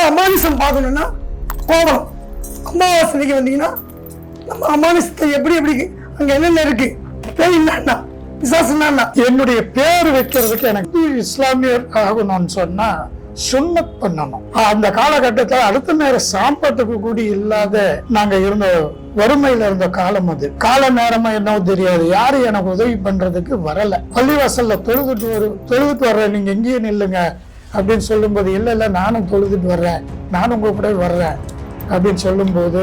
அமானுஷம் பார்க்கணும்னா கோவலம் அமாவாசைக்கு வந்தீங்கன்னா நம்ம அமானுஷத்தை எப்படி அங்க என்னென்ன இருக்கு பேர் என்னன்னா விசாசனா. என்னுடைய பேர் வைக்கிறதுக்கு எனக்கு இஸ்லாமியர் ஆகணும்னு சொன்னா சுன்னத் பண்ணணும். அந்த காலகட்டத்தில் அடுத்த நேரம் சாப்பாட்டுக்கு கூடி இல்லாத நாங்க இருந்த வறுமையில இருந்த காலம் அது. கால நேரமா என்னவோ தெரியாது, யாரும் எனக்கு உதவி பண்றதுக்கு வரல. பள்ளிவாசல்ல தொழுதுட்டு வர்றேன், நீங்க எங்கேயும் நில்லுங்க அப்படின்னு சொல்லும்போது இல்ல நானும் தொழுதுட்டு வர்றேன், நானும் உங்க கூட வர்றேன் அப்படின்னு சொல்லும்போது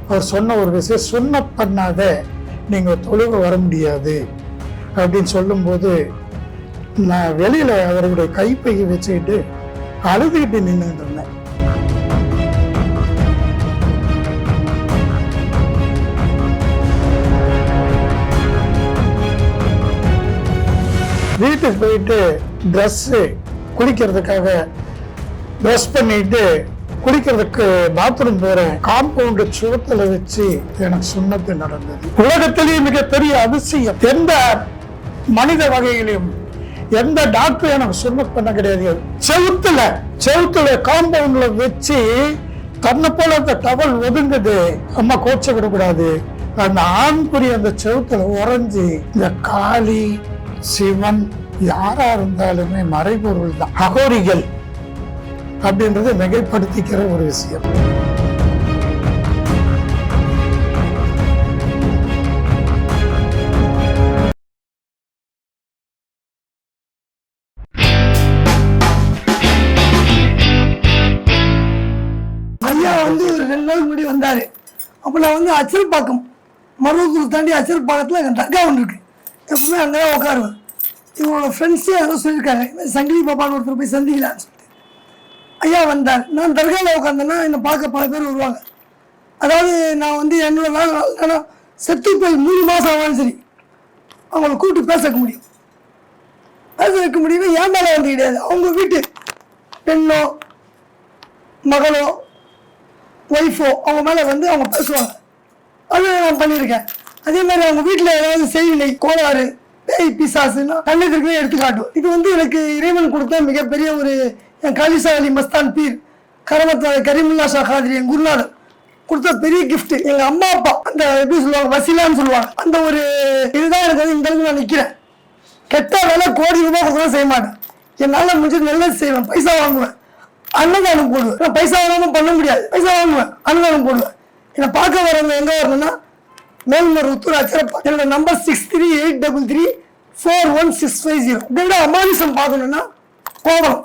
அவர் சொன்ன ஒரு விஷயம், சுன்னத் பண்ணாத நீங்க தொழுக வர முடியாது அப்படின்னு சொல்லும்போது நான் வெளியில அவருடைய கைப்பையை வச்சுக்கிட்டு அழுதுகிட்டு நின்றுட்டு இருந்தேன். வீட்டுக்கு போயிட்டு ட்ரெஸ்ஸு குளிக்கிறதுக்காக ட்ரெஸ் பண்ணிட்டு குளிக்கிறதுக்கு பாத்ரூம் போறேன். காம்பவுண்ட் சுவத்துல வச்சு எனக்கு சுன்னத்து நடந்தது. உலகத்திலேயே மிகப்பெரிய அதிசயம். எந்த மனித வகையிலும் எந்த டாக்டர் எனக்கு சுன்னத் பண்ண கிடையாது. செவுத்துல காம்பவுண்ட்ல வச்சு தன்னை போல அந்த டவல் ஒதுங்குது. அம்மா கோச்ச கூடாது. அந்த ஆண்குறி அந்த செவுத்துல உறைஞ்சி இந்த காளி சிவன் யாரா இருந்தாலுமே மறைபொருள் தான், அகோரிகள் அப்படின்றத மிகைப்படுத்திக்கிற ஒரு விஷயம். ஐயா வந்து ஒரு 2 நாள் முன்னாடி வந்தாரு. அப்ப நான் வந்து அச்சல்பாக்கம் மருவத்தூர் தாண்டி அச்சல்பாக்கத்துல எங்க தர்கா ஒன்று இருக்கு. எப்பவுமே அங்கதான் உட்காருவேன். இவங்களோட ஃப்ரெண்ட்ஸே யாரோ சொல்லியிருக்காங்க, சங்கிலி பாப்பான்னு ஒருத்தர் போய் சந்திக்கலான்னு சொல்லிட்டு ஐயா வந்தார். நான் தர்காவில் உட்காந்தேன்னா என்னை பார்க்க பல பேர் வருவாங்க. அதாவது நான் வந்து என்னோட வேலை செத்து போய் 3 மாதம் ஆனாலும் சரி அவங்கள கூப்பிட்டு பேச வைக்க முடியும். பேச வைக்க முடியும்னா என் மேலே வந்து கிடையாது, அவங்க வீட்டு பெண்ணோ மகளோ ஒய்ஃபோ அவங்க மேலே வந்து அவங்க பேசுவாங்க. அது நான் பண்ணியிருக்கேன். அதே மாதிரி அவங்க வீட்டில் ஏதாவது செய்வினை கோளாறு பேய் பிசாசுன்னா கண்ணுக்கு எடுத்துக்காட்டும். இது வந்து எனக்கு இறைவன் கொடுத்த மிகப்பெரிய ஒரு என் காலிசா அலி மஸ்தான் பீர் கரமத் கரீமுல்லா ஷா காதிரி என் குருநாதர் கொடுத்த பெரிய கிஃப்ட். எங்க அம்மா அப்பா அந்த எப்படி சொல்லுவாங்க வசீலான்னு சொல்லுவாங்க, அந்த ஒரு இதுதான் எனக்கு வந்து இந்த அளவுக்கு நான் நிற்கிறேன். கெட்ட வேலை கோடி ரூபாய் கொடுக்கலாம் செய்ய மாட்டேன். என்னால் முடிஞ்சது நல்லது செய்வேன், பைசா வாங்குவேன், அன்னதானம் போடுவேன். நான் பைசா வாங்காமல் பண்ண முடியாது, பைசா வாங்குவேன், அன்னதானம் போடுவேன். என்னை பார்க்க வரவங்க எங்கே வரணும்னா மேல்மர் உத்தூர் அச்சரப்பா. என்னோட நம்பர் 6383341650. இதோட அமானுஷம் பார்க்கணும்னா கோவலம்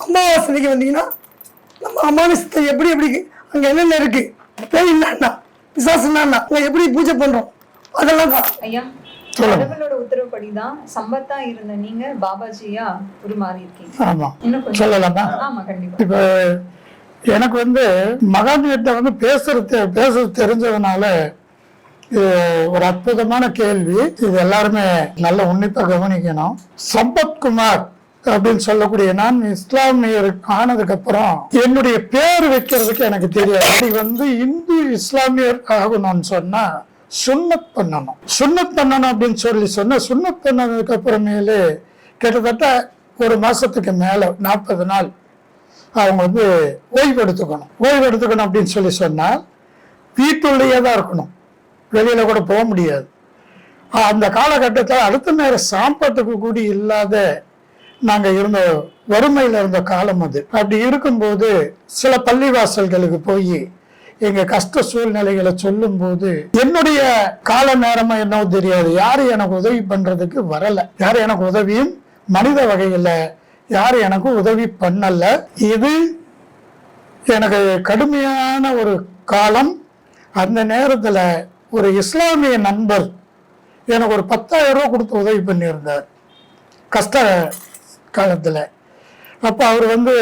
அமாவாசைக்கு வந்தீங்கன்னா நம்ம அமானுஷத்தை எப்படி அங்க என்னென்ன இருக்கு பேர் என்னன்னா விசாசனா அங்க எப்படி பூஜை பண்றோம் அதெல்லாம் ஐயா. கடவுளோட உத்தரவுப்படிதான் சம்பத்தா இருந்த நீங்க பாபாஜியா உருமாறி இருக்கீங்க. ஆமா சொல்லலாமா? ஆமா கண்டிப்பா. இப்ப எனக்கு வந்து மகான்கிட்ட வந்து பேச தெரிஞ்சதுனால ஒரு அற்புதமான கேள்வி. இது எல்லாருமே நல்ல உன்னிப்பா கவனிக்கணும். சம்பத்குமார் அப்படின்னு சொல்லக்கூடிய நான் இஸ்லாமியர் ஆனதுக்கு அப்புறம் என்னுடைய பேர் வைக்கிறதுக்கு எனக்கு தெரியாது. அப்படி வந்து இந்து இஸ்லாமியர் ஆகணும்னு சொன்னா சுன்னத் பண்ணணும். சுன்னத் பண்ணணும் அப்படின்னு சொன்ன சுன்னத் பண்ணதுக்கு அப்புறமேலே கிட்டத்தட்ட 1 மாசத்துக்கு மேல 40 நாள் அவங்க வந்து ஓய்வு எடுத்துக்கணும் அப்படின்னு சொன்னால் வீட்டுள்ளேயே தான் இருக்கணும், வெளியில கூட போக முடியாது. அந்த காலகட்டத்தில் அடுத்த நேரம் சாப்பாட்டுக்கு கூடி இல்லாத நாங்க இருந்த வறுமையில இருந்த காலம் அது. அப்படி இருக்கும்போது சில பள்ளிவாசல்களுக்கு போய் எங்க கஷ்ட சூழ்நிலைகளை சொல்லும் போது என்னுடைய கால நேரமா என்னவோ தெரியாது, யாரும் எனக்கு உதவி பண்றதுக்கு வரல, யாரும் எனக்கு உதவியும் மனித வகையில யாரும் எனக்கு உதவி பண்ணல. இது எனக்கு கடுமையான ஒரு காலம். அந்த நேரத்துல ஒரு இஸ்லாமிய நண்பர் எனக்கு ஒரு 10,000 ரூபா கொடுத்து உதவி பண்ணியிருந்தார் கஷ்ட காலத்துல. அப்ப அவர் வந்து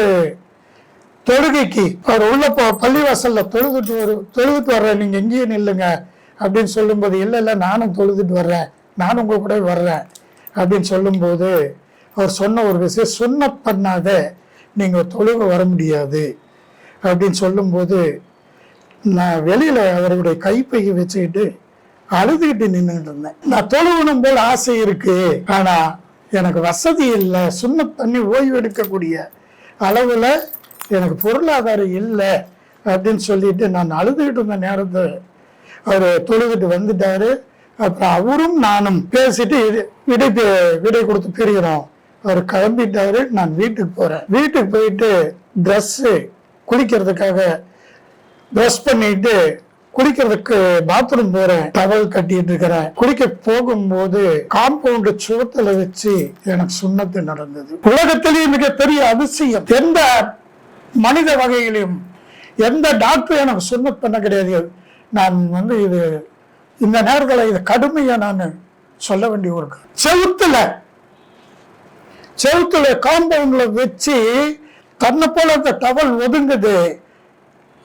தொழுகைக்கு அவர் உள்ள பள்ளிவாசல்ல தொழுதுட்டு வர்றேன், நீங்க எங்கேயும் நில்லுங்க அப்படின்னு சொல்லும்போது இல்ல நானும் தொழுதுட்டு வர்றேன், நானும் உங்க கூட வர்றேன் அப்படின்னு சொல்லும்போது அவர் சொன்ன ஒரு விஷயம், சுன்னத் பண்ணாத நீங்க தொழுக வர முடியாது அப்படின்னு சொல்லும்போது நான் வெளியில அவருடைய கைப்பையை வச்சுக்கிட்டு அழுதுகிட்டு நின்றுட்டு இருந்தேன். நான் தொழுவணும் போல் ஆசை இருக்கு, ஆனா எனக்கு வசதி இல்லை, சுன்னத் பண்ணி ஓய்வு எடுக்கக்கூடிய அளவுல எனக்கு பொருளாதாரம் இல்லை அப்படின்னு சொல்லிட்டு நான் அழுதுகிட்டு இருந்த நேரத்தை அவர் தொழுதுட்டு வந்துட்டாரு. அப்புறம் அவரும் நானும் பேசிட்டு விடை கொடுத்து பிரிகிறோம். அவர் கிளம்பிட்டாரு. நான் வீட்டுக்கு போறேன். வீட்டுக்கு போயிட்டு ட்ரெஸ்ஸு குளிக்கிறதுக்காக ப்ரஷ் பண்ணிட்டு குளிக்கிறதுக்கு பாத்ரூம் போறேன். டவல் கட்டிட்டு இருக்கிறேன். குளிக்க போகும்போது காம்பவுண்ட் சுவத்துல வச்சு எனக்கு சுண்ணத்து நடந்தது. உலகத்திலேயே மிகப்பெரிய அதிசயம். எந்த மனித வகையிலும் எந்த டாக்டரும் எனக்கு சுண்ணத் பண்ண கிடையாது. நான் இது இந்த நேரத்தில் இது கடுமையா நான் சொல்ல வேண்டிய ஒரு செவுத்துல காம்பவுண்ட்ல வச்சு தன்னை போல அந்த டவல் ஒதுங்குது.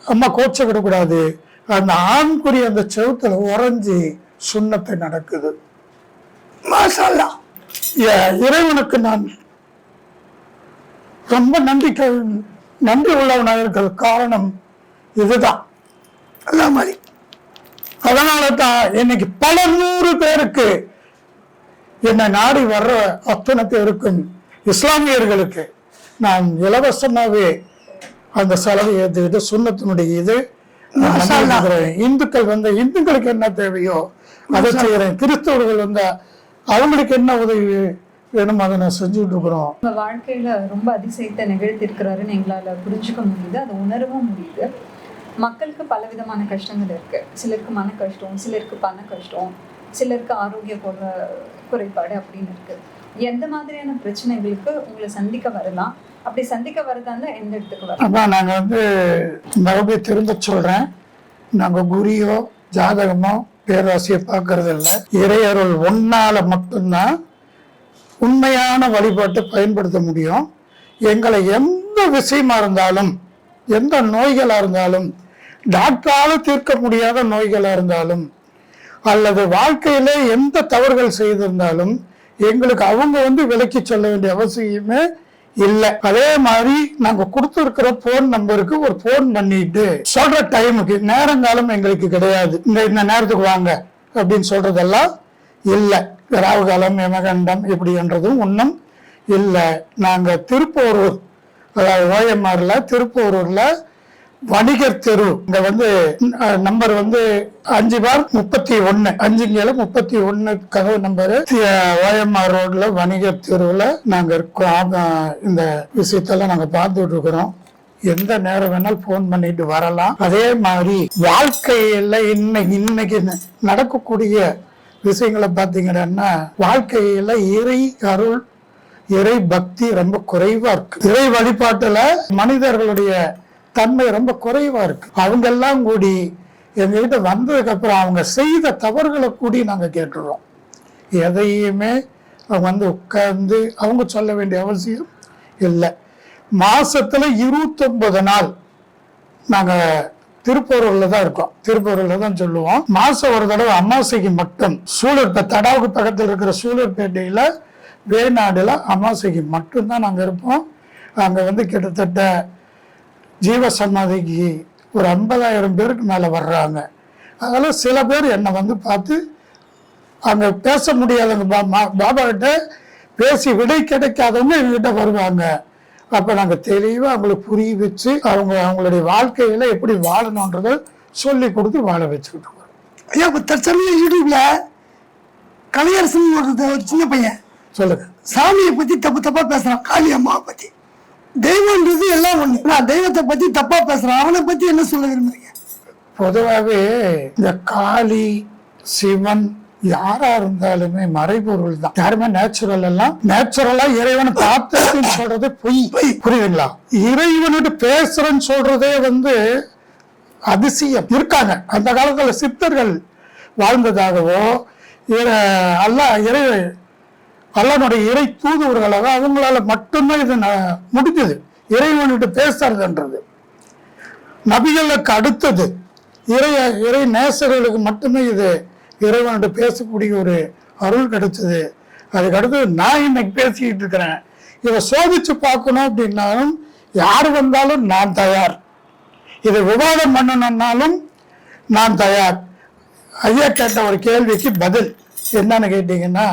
அம்மா கோச்சக்கிடக்கூடாது. அந்த ஆண்குறி அந்த செவுத்துல உறைஞ்சி சுண்ணத்தை நடக்குது. மாஷா அல்லாஹ். இறைவனுக்கு நான் ரொம்ப நன்றி உள்ளவனாக இருக்கிறது காரணம் இதுதான். அதனால தான் இன்னைக்கு பல 100 பேருக்கு என்னை நாடி வர்ற அத்தனை பேருக்கும் இஸ்லாமியர்களுக்கு நான் இலவசமாவே அந்த செலவை ஏற்றுக்கிட்டு சுண்ணத்தினுடைய இது இந்துக்கள் இந்துக்களுக்கு என்ன தேவையோ அதை செய்யறேன். கிறிஸ்தவர்கள் அவங்களுக்கு என்ன உதவி வேணும் அதை நான் செஞ்சுட்டு இருக்கிறோம். உங்க வாழ்க்கையில ரொம்ப அதிசயத்தை நிகழ்த்திருக்கிறாருன்னு எங்களால புரிஞ்சுக்க முடியுது, அதை உணரவும் முடியுது. மக்களுக்கு பலவிதமான கஷ்டங்கள் இருக்கு. சிலருக்கு மன கஷ்டம், சிலருக்கு பண கஷ்டம், சிலருக்கு ஆரோக்கிய குறைபாடு அப்படின்னு இருக்கு. எந்த மாதிரியான பிரச்சனைகளுக்கு உங்களை சந்திக்க வரலாம்? அப்படி சந்திக்க வரதால எந்த இடத்துக்கு வரலாம்? அதான் நாங்க மறுபடியும் திரும்ப சொல்றேன், நாங்க குறியோ ஜாதகமோ பேராசியை பார்க்கறது இல்லை. இறையருள் ஒன்னால மட்டும்தான் உண்மையான வழிபாட்டை பயன்படுத்த முடியும். எங்களை எந்த விஷயமா இருந்தாலும், எந்த நோய்களா இருந்தாலும், டாக்டரால தீர்க்க முடியாத நோய்களா இருந்தாலும், அல்லது வாழ்க்கையில எந்த தவறுகள் செய்திருந்தாலும் எங்களுக்கு அவங்க விலக்கி சொல்ல வேண்டிய அவசியமே இல்லை. அதே மாதிரி நாங்க கொடுத்துருக்கிற போன் நம்பருக்கு ஒரு போன் பண்ணிட்டு சொல்ற டைமுக்கு நேரங்காலம் எங்களுக்கு கிடையாது. இந்த நேரத்துக்கு வாங்க அப்படின்னு சொல்றதெல்லாம் இல்லை. ராகு காலம், யமகண்டம் இப்படின்றதும் ஒன்றும் இல்லை. நாங்க திருப்போரூர், அதாவது ஓஎம்ஆர்ல திருப்போரூர்ல வணிகர் தெரு, இங்க நம்பர் 5/31 5/31 கதவு நம்பரு, ஓஎம்ஆர் ரோட்ல வணிகர் தெருவுல நாங்க இருக்கோம். இந்த விஷயத்தெல்லாம் நாங்க பார்த்துட்டு இருக்கிறோம். எந்த நேரம் வேணாலும் போன் பண்ணிட்டு வரலாம். அதே மாதிரி வாழ்க்கையில இன்னைக்கு நடக்கக்கூடிய விஷயங்களை பார்த்தீங்கன்னா, வாழ்க்கையில இறை அருள், இறை பக்தி ரொம்ப குறைவா இருக்கு. இறை வழிபாட்டுல மனிதர்களுடைய தன்மை ரொம்ப குறைவா இருக்கு. அவங்க எல்லாம் கூடி எங்ககிட்ட வந்ததுக்கு அப்புறம் அவங்க செய்த தவறுகளை கூடி நாங்க கேட்டுறோம். எதையுமே அவங்க உட்கார்ந்து அவங்க சொல்ல வேண்டிய அவசியம் இல்லை. மாசத்துல 29 நாள் நாங்க திருப்பூர்ல தான் இருக்கோம். திருப்பூர்ல தான் சொல்லுவோம். மாசம் ஒரு தடவை அமாவாசைக்கு மட்டும் தடாவுக்கு பக்கத்தில் இருக்கிற சூலூர்பேட்டையில வேநாடுல அமாவாசைக்கு மட்டும்தான் நாங்க இருப்போம். அங்க கிட்டத்தட்ட ஜீவசமாதிக்கு ஒரு 50,000 பேருக்கு மேல வர்றாங்க. அதெல்லாம் சில பேர் என்னை பார்த்து அங்க பேச முடியாதவங்க, பாபா கிட்ட பேசி விடை கிடைக்காதவங்க எங்ககிட்ட வருவாங்க. அப்ப நாங்க தெளிவா அவங்களுக்கு புரிய வச்சு அவங்களுடைய வாழ்க்கையில எப்படி வாழணும்ன்றத சொல்லி கொடுத்து வாழ வச்சுக்கிட்டு இருக்கோம். ஐயா, இப்போ தற்சமயம் யூடியூப்ல கலையரசன் ஒரு சின்ன பையன் சொல்லுங்க, சாமியை பத்தி தப்பா பேசுறான். காளி அம்மாவை பத்தி, தெய்வம்ன்றது எல்லாம் ஒண்ணு, நான் தெய்வத்தை பத்தி தப்பா பேசுறான். அவனை பத்தி என்ன சொல்ல விரும்புறீங்க? பொதுவாகவே இந்த காளி, சிவன் யாரா இருந்தாலுமே மறைபொருள் தான். யாருமே நேச்சுரலா இறைவனை பார்த்ததுன்னு சொல்றது பொய். புரியுதுங்களா? இறைவனுக்கு பேசுறேன்னு சொல்றதே அதிசயம். இருக்காங்க அந்த காலத்துல சித்தர்கள் வாழ்ந்ததாகவோ, அல்லாஹ்வுடைய இறை தூதுவர்களாக அவங்களால மட்டும்தான் இது முடிஞ்சது. இறைவனுக்கு பேசுறதுன்றது நபிகளுக்கு அடுத்தது இறை நேசர்களுக்கு மட்டுமே இது இறைவன்கிட்ட பேசக்கூடிய ஒரு அருள் கிடைச்சது. அதுக்கு அடுத்தது நான் இன்னைக்கு பேசிக்கிட்டு இருக்கிறேன். இதை சோதிச்சு பார்க்கணும் அப்படின்னாலும் யார் வந்தாலும் நான் தயார். இதை விவாதம் பண்ணணும்னாலும் நான் தயார். ஐயா கேட்ட ஒரு கேள்விக்கு பதில் என்னன்னு கேட்டீங்கன்னா,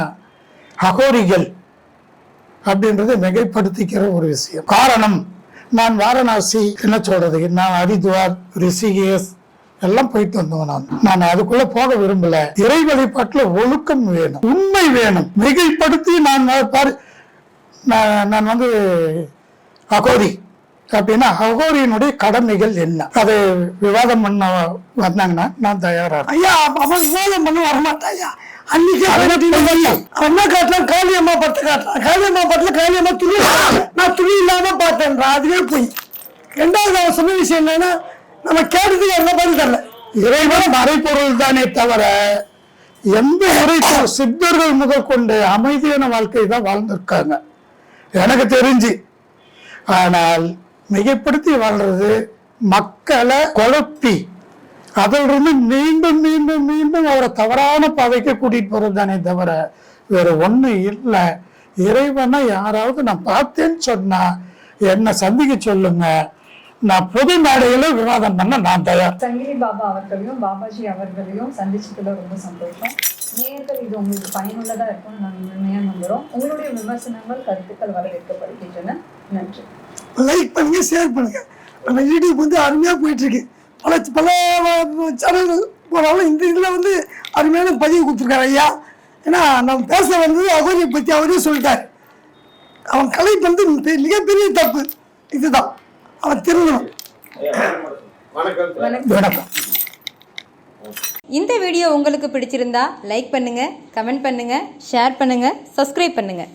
அகோரிகள் அப்படின்றது மிகைப்படுத்திக்கிற ஒரு விஷயம். காரணம், நான் வாரணாசி என்ன சொல்றது, நான் ஹரித்வார், ரிஷிகேஷ் எல்லாம் போயிட்டு வந்தோம். நான் அதுக்குள்ள போக விரும்பல. இறை வழிபாட்டுல ஒழுக்கம் வேணும், உண்மை வேணும். மிகைப்படுத்தி நான் வந்து அகோரி அப்படின்னா அகோரியினுடைய கடமைகள் என்ன, அதை விவாதம் பண்ண வந்தாங்கன்னா நான் தயாரா. ஐயா அவன் விவாதம் பண்ண வரமாட்டான் ஐயா. அன்னைக்கு அவன் என்ன காட்டலாம், காளியம்மா படத்தை காட்டலாம். காளியம்மா படத்துல காளியம்மா துணி, நான் துணி இல்லாம பார்த்தேன்றான். அதுவே போய் ரெண்டாவது அவன் சொன்ன விஷயம் என்னன்னா, நம்ம கேட்டதுக்கு என்ன பதில் தரல. இறைவன் மறைப்பொருள் தானே தவிர எந்த முறைக்கும் சித்தர்கள் முதல் கொண்டு அமைதியான வாழ்க்கை தான் வாழ்ந்திருக்காங்க எனக்கு தெரிஞ்சு. ஆனால் மிகைப்படுத்தி வாழ்றது, மக்களை குழப்பி அதிலிருந்து மீண்டும் மீண்டும் மீண்டும் அவரை தவறான பாதைக்கு கூட்டிட்டு போறது தானே தவிர வேற ஒண்ணு இல்லை. இறைவனை யாராவது நான் பார்த்தேன்னு சொன்னா என்ன சந்திக்க சொல்லுங்க, நான் பொது மேடையில விவாதம் பண்ண நான் தயார். சங்கிலி பாபா அவர்களையும் பாபாஜி அவர்களையும் சந்திச்சதுல ரொம்ப சந்தோஷம். நேயர்கள், இது உங்களுக்கு பயனுள்ளதா இருக்கும்னு நாங்கள் முழுமையா நம்புறோம். உங்களுடைய விமர்சனங்கள், கருத்துக்கள் வரவேற்கப்படுகின்றன. நன்றி. லைக் பண்ணுங்க, ஷேர் பண்ணுங்க. நம்ம யூடியூப் வந்து அருமையா போயிட்டு இருக்கு. பல சேனல்கள் போனாலும் இந்த இதில் வந்து அருமையான பதிவு கொடுத்துருக்காரு ஐயா. ஏன்னா நம்ம பேச வந்தது அகோரியை பற்றி அவரே சொல்லிட்டார். அவன் கலை வந்து மிகப்பெரிய தப்பு இதுதான், அவன் திருந்தணும். வணக்கம். இந்த வீடியோ உங்களுக்கு பிடிச்சிருந்தா லைக் பண்ணுங்க, கமெண்ட் பண்ணுங்க, ஷேர் பண்ணுங்க, சப்ஸ்கிரைப் பண்ணுங்க.